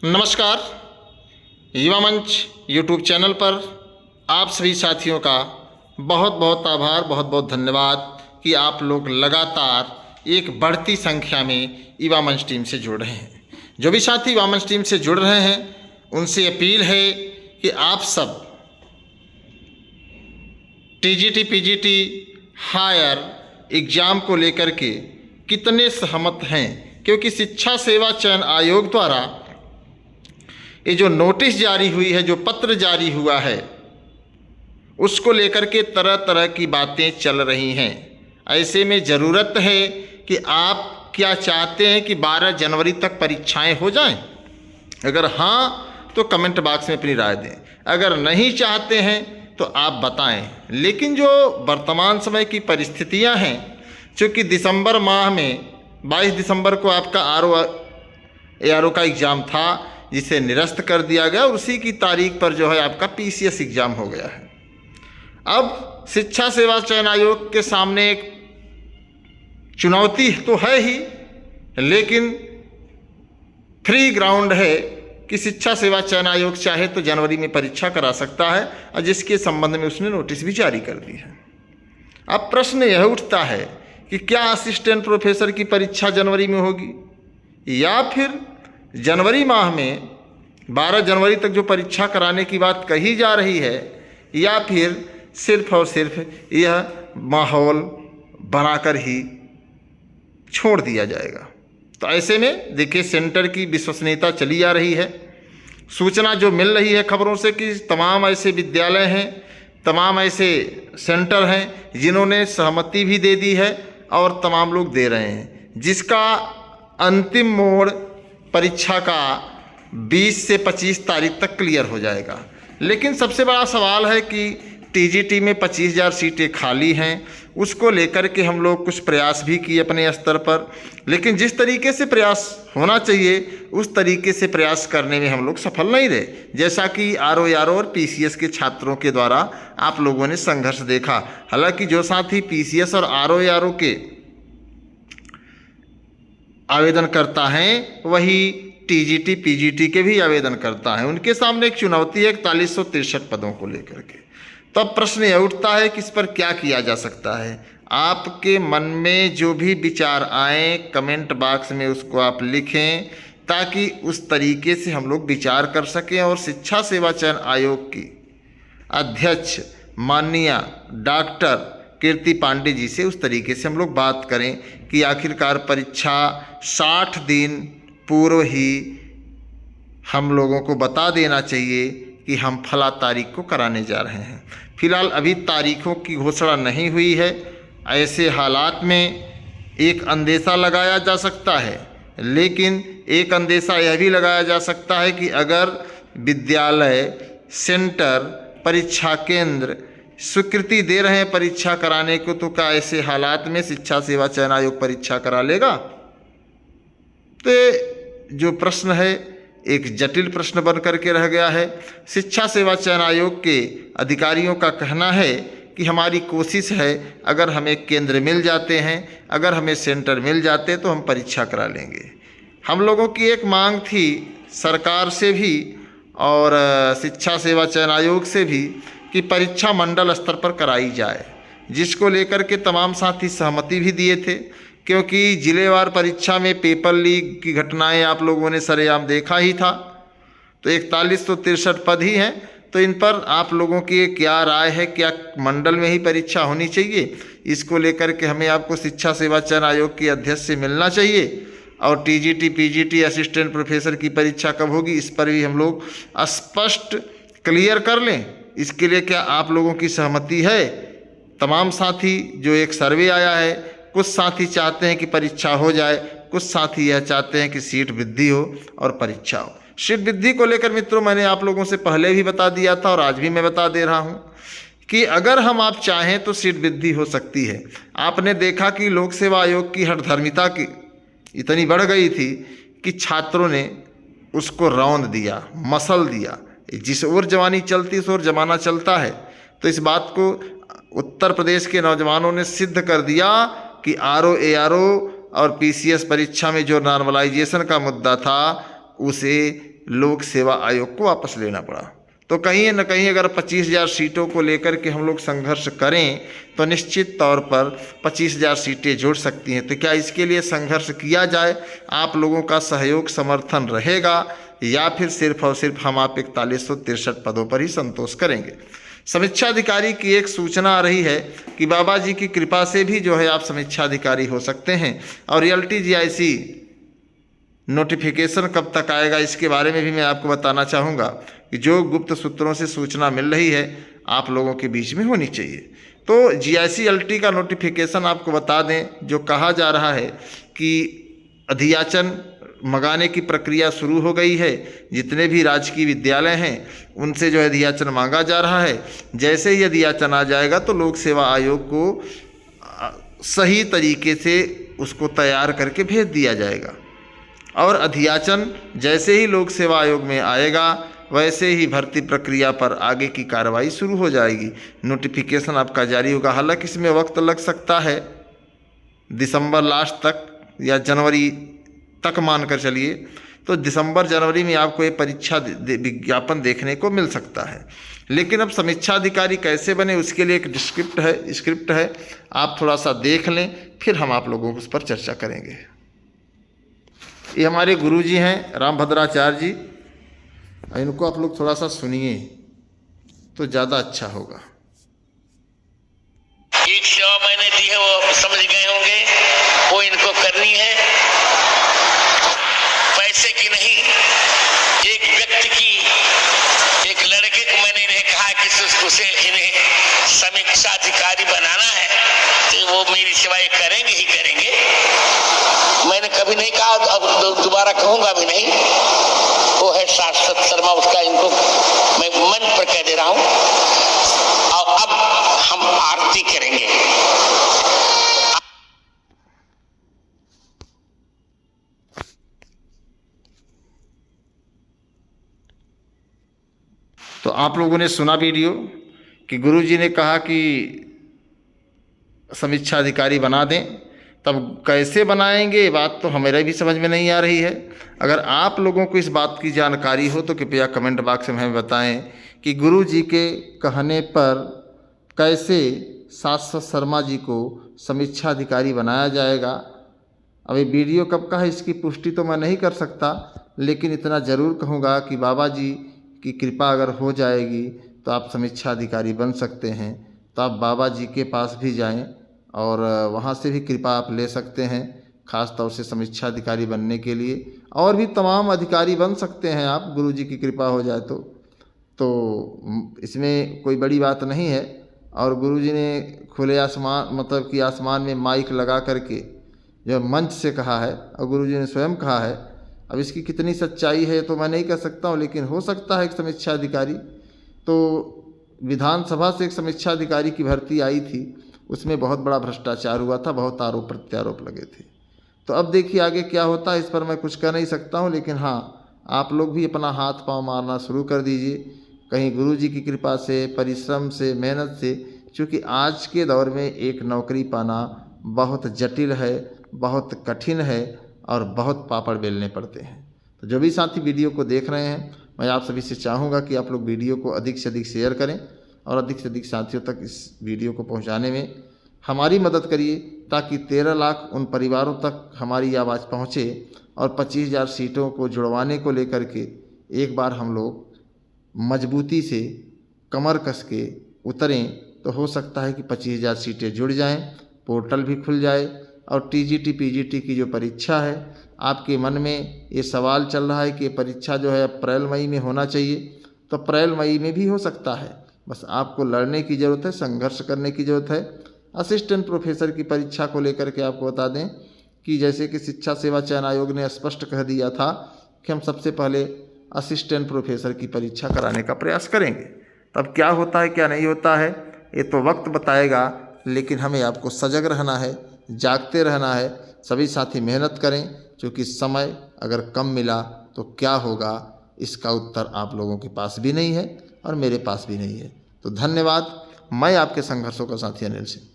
नमस्कार। युवा मंच यूट्यूब चैनल पर आप सभी साथियों का बहुत बहुत आभार, बहुत बहुत धन्यवाद कि आप लोग लगातार एक बढ़ती संख्या में युवा मंच टीम से जुड़ रहे हैं। जो भी साथी युवा मंच टीम से जुड़ रहे हैं उनसे अपील है कि आप सब टीजीटी पीजीटी हायर एग्ज़ाम को लेकर के कितने सहमत हैं, क्योंकि शिक्षा सेवा चयन आयोग द्वारा ये जो नोटिस जारी हुई है, जो पत्र जारी हुआ है, उसको लेकर के तरह तरह की बातें चल रही हैं। ऐसे में ज़रूरत है कि आप क्या चाहते हैं कि 12 जनवरी तक परीक्षाएं हो जाएं? अगर हाँ तो कमेंट बॉक्स में अपनी राय दें, अगर नहीं चाहते हैं तो आप बताएं। लेकिन जो वर्तमान समय की परिस्थितियां हैं, चूँकि दिसंबर माह में 22 दिसंबर को आपका आरओ का एग्ज़ाम था, जिसे निरस्त कर दिया गया, और उसी की तारीख पर जो है आपका पीसीएस एग्ज़ाम हो गया है। अब शिक्षा सेवा चयन आयोग के सामने एक चुनौती तो है ही, लेकिन फ्री ग्राउंड है कि शिक्षा सेवा चयन आयोग चाहे तो जनवरी में परीक्षा करा सकता है, और जिसके संबंध में उसने नोटिस भी जारी कर दी है। अब प्रश्न यह उठता है कि क्या असिस्टेंट प्रोफेसर की परीक्षा जनवरी में होगी, या फिर जनवरी माह में 12 जनवरी तक जो परीक्षा कराने की बात कही जा रही है, या फिर सिर्फ और सिर्फ यह माहौल बनाकर ही छोड़ दिया जाएगा। तो ऐसे में देखिए, सेंटर की विश्वसनीयता चली आ रही है। सूचना जो मिल रही है खबरों से कि तमाम ऐसे विद्यालय हैं, तमाम ऐसे सेंटर हैं जिन्होंने सहमति भी दे दी है और तमाम लोग दे रहे हैं, जिसका अंतिम मोड़ परीक्षा का 20 से 25 तारीख तक क्लियर हो जाएगा। लेकिन सबसे बड़ा सवाल है कि टीजीटी में 25,000 सीटें खाली हैं, उसको लेकर के हम लोग कुछ प्रयास भी किए अपने स्तर पर, लेकिन जिस तरीके से प्रयास होना चाहिए उस तरीके से प्रयास करने में हम लोग सफल नहीं रहे। जैसा कि आरओ और पीसीएस के छात्रों के द्वारा आप लोगों ने संघर्ष देखा। हालांकि जो साथी पीसीएस और आरओ के आवेदन करता है वही टीजीटी पीजीटी के भी आवेदन करता है, उनके सामने एक चुनौती है 4163 पदों को लेकर के। तब प्रश्न यह उठता है कि इस पर क्या किया जा सकता है। आपके मन में जो भी विचार आए कमेंट बॉक्स में उसको आप लिखें, ताकि उस तरीके से हम लोग विचार कर सकें और शिक्षा सेवा चयन आयोग की अध्यक्ष माननीय डॉक्टर कीर्ति पांडे जी से उस तरीके से हम लोग बात करें कि आखिरकार परीक्षा 60 दिन पूर्व ही हम लोगों को बता देना चाहिए कि हम फला तारीख को कराने जा रहे हैं। फिलहाल अभी तारीखों की घोषणा नहीं हुई है। ऐसे हालात में एक अंदेशा लगाया जा सकता है, लेकिन एक अंदेशा यह भी लगाया जा सकता है कि अगर विद्यालय, सेंटर, परीक्षा केंद्र स्वीकृति दे रहे हैं परीक्षा कराने को, तो क्या ऐसे हालात में शिक्षा सेवा चयन आयोग परीक्षा करा लेगा? तो जो प्रश्न है एक जटिल प्रश्न बन करके रह गया है। शिक्षा सेवा चयन आयोग के अधिकारियों का कहना है कि हमारी कोशिश है, अगर हमें केंद्र मिल जाते हैं, अगर हमें सेंटर मिल जाते तो हम परीक्षा करा लेंगे। हम लोगों की एक मांग थी सरकार से भी और शिक्षा सेवा चयन आयोग से भी कि परीक्षा मंडल स्तर पर कराई जाए, जिसको लेकर के तमाम साथी सहमति भी दिए थे, क्योंकि जिलेवार परीक्षा में पेपर लीक की घटनाएं आप लोगों ने सरेआम देखा ही था। तो 4163 पद ही हैं, तो इन पर आप लोगों की क्या राय है? क्या मंडल में ही परीक्षा होनी चाहिए? इसको लेकर के हमें आपको शिक्षा सेवा चयन आयोग के अध्यक्ष से मिलना चाहिए। और टीजीटी पीजीटी असिस्टेंट प्रोफेसर की परीक्षा कब होगी, इस पर भी हम लोग स्पष्ट क्लियर कर लें। इसके लिए क्या आप लोगों की सहमति है? तमाम साथी, जो एक सर्वे आया है, कुछ साथी चाहते हैं कि परीक्षा हो जाए, कुछ साथी यह चाहते हैं कि सीट वृद्धि हो और परीक्षा हो। सीट वृद्धि को लेकर मित्रों मैंने आप लोगों से पहले भी बता दिया था और आज भी मैं बता दे रहा हूं कि अगर हम आप चाहें तो सीट वृद्धि हो सकती है। आपने देखा कि लोक सेवा आयोग की हठधर्मिता की इतनी बढ़ गई थी कि छात्रों ने उसको रौंद दिया, मसल दिया। जिस ओर जवानी चलती उस ओर जमाना चलता है। तो इस बात को उत्तर प्रदेश के नौजवानों ने सिद्ध कर दिया कि आरओ और पीसीएस परीक्षा में जो नॉर्मलाइजेशन का मुद्दा था उसे लोक सेवा आयोग को वापस लेना पड़ा। तो कहीं न कहीं अगर 25,000 सीटों को लेकर के हम लोग संघर्ष करें तो निश्चित तौर पर 25,000 सीटें जुड़ सकती हैं। तो क्या इसके लिए संघर्ष किया जाए? आप लोगों का सहयोग समर्थन रहेगा या फिर सिर्फ और सिर्फ हम आप 4163 पदों पर ही संतोष करेंगे? समीक्षा अधिकारी की एक सूचना आ रही है कि बाबा जी की कृपा से भी जो है आप समीक्षा अधिकारी हो सकते हैं। और रियल्टी जीआईसी नोटिफिकेशन कब तक आएगा इसके बारे में भी मैं आपको बताना चाहूँगा कि जो गुप्त सूत्रों से सूचना मिल रही है आप लोगों के बीच में होनी चाहिए। तो जीआईसी-एलटी का नोटिफिकेशन आपको बता दें, जो कहा जा रहा है कि अधियाचन मंगाने की प्रक्रिया शुरू हो गई है। जितने भी राजकीय विद्यालय हैं उनसे जो है अधियाचन मांगा जा रहा है। जैसे ही अधियाचन आ जाएगा तो लोक सेवा आयोग को सही तरीके से उसको तैयार करके भेज दिया जाएगा। और अधियाचन जैसे ही लोक सेवा आयोग में आएगा वैसे ही भर्ती प्रक्रिया पर आगे की कार्रवाई शुरू हो जाएगी। नोटिफिकेशन आपका जारी होगा। हालांकि इसमें वक्त लग सकता है, दिसंबर लास्ट तक या जनवरी तक मान कर चलिए। तो दिसंबर जनवरी में आपको ये परीक्षा विज्ञापन देखने को मिल सकता है। लेकिन अब समीक्षा अधिकारी कैसे बने उसके लिए एक स्क्रिप्ट है, आप थोड़ा सा देख लें, फिर हम आप लोगों को उस पर चर्चा करेंगे। ये हमारे गुरुजी हैं रामभद्राचार्य जी, इनको आप लोग थोड़ा सा सुनिए तो ज़्यादा अच्छा होगा। एक सेवा मैंने दी है, वो समझ गए होंगे, वो इनको करनी है, पैसे की नहीं। एक व्यक्ति की, एक लड़के को मैंने इन्हें कहा कि उसे इन्हें समीक्षा अधिकारी बनाना है, तो वो मेरी सेवाएं करेंगे ही करेंगे। मैंने कभी नहीं कहा, अब दोबारा कहूंगा भी नहीं। वो है शाश्वत शर्मा, उसका इनको मैं मन पर कह दे रहा हूं। और अब हम आरती करेंगे। तो आप लोगों ने सुना वीडियो कि गुरुजी ने कहा कि समीक्षा अधिकारी बना दें। तब कैसे बनाएंगे बात तो हमें भी समझ में नहीं आ रही है। अगर आप लोगों को इस बात की जानकारी हो तो कृपया कमेंट बॉक्स में हमें बताएं कि गुरुजी के कहने पर कैसे शाश्वत शर्मा जी को समीक्षा अधिकारी बनाया जाएगा। अभी वीडियो कब का है इसकी पुष्टि तो मैं नहीं कर सकता, लेकिन इतना ज़रूर कहूँगा कि बाबा जी की कृपा अगर हो जाएगी तो आप समीक्षा अधिकारी बन सकते हैं। तो आप बाबा जी के पास भी जाएं और वहाँ से भी कृपा आप ले सकते हैं, ख़ास तौर से समीक्षा अधिकारी बनने के लिए। और भी तमाम अधिकारी बन सकते हैं आप, गुरुजी की कृपा हो जाए तो इसमें कोई बड़ी बात नहीं है। और गुरुजी ने खुले आसमान, मतलब कि आसमान में माइक लगा करके जो मंच से कहा है, और गुरुजी ने स्वयं कहा है। अब इसकी कितनी सच्चाई है तो मैं नहीं कह सकता हूँ, लेकिन हो सकता है एक समीक्षा अधिकारी। तो विधानसभा से एक समीक्षा अधिकारी की भर्ती आई थी, उसमें बहुत बड़ा भ्रष्टाचार हुआ था, बहुत आरोप प्रत्यारोप लगे थे। तो अब देखिए आगे क्या होता है, इस पर मैं कुछ कह नहीं सकता हूँ। लेकिन हाँ, आप लोग भी अपना हाथ पांव मारना शुरू कर दीजिए, कहीं गुरुजी की कृपा से, परिश्रम से, मेहनत से। क्योंकि आज के दौर में एक नौकरी पाना बहुत जटिल है, बहुत कठिन है और बहुत पापड़ बेलने पड़ते हैं। तो जो भी साथी वीडियो को देख रहे हैं, मैं आप सभी से चाहूँगा कि आप लोग वीडियो को अधिक से अधिक शेयर करें और अधिक से अधिक साथियों तक इस वीडियो को पहुंचाने में हमारी मदद करिए, ताकि 13 लाख उन परिवारों तक हमारी आवाज़ पहुंचे और 25,000 सीटों को जुड़वाने को लेकर के एक बार हम लोग मजबूती से कमर कस के उतरें। तो हो सकता है कि 25,000 सीटें जुड़ जाएं, पोर्टल भी खुल जाए। और टीजीटी पीजीटी की जो परीक्षा है, आपके मन में ये सवाल चल रहा है कि परीक्षा जो है अप्रैल मई में होना चाहिए, तो अप्रैल मई में भी हो सकता है। बस आपको लड़ने की ज़रूरत है, संघर्ष करने की ज़रूरत है। असिस्टेंट प्रोफेसर की परीक्षा को लेकर के आपको बता दें कि जैसे कि शिक्षा सेवा चयन आयोग ने स्पष्ट कह दिया था कि हम सबसे पहले असिस्टेंट प्रोफेसर की परीक्षा कराने का प्रयास करेंगे। तब क्या होता है क्या नहीं होता है ये तो वक्त बताएगा, लेकिन हमें आपको सजग रहना है, जागते रहना है। सभी साथी मेहनत करें, क्योंकि समय अगर कम मिला तो क्या होगा इसका उत्तर आप लोगों के पास भी नहीं है और मेरे पास भी नहीं है। तो धन्यवाद। मैं आपके संघर्षों का साथी अनिल सिंह।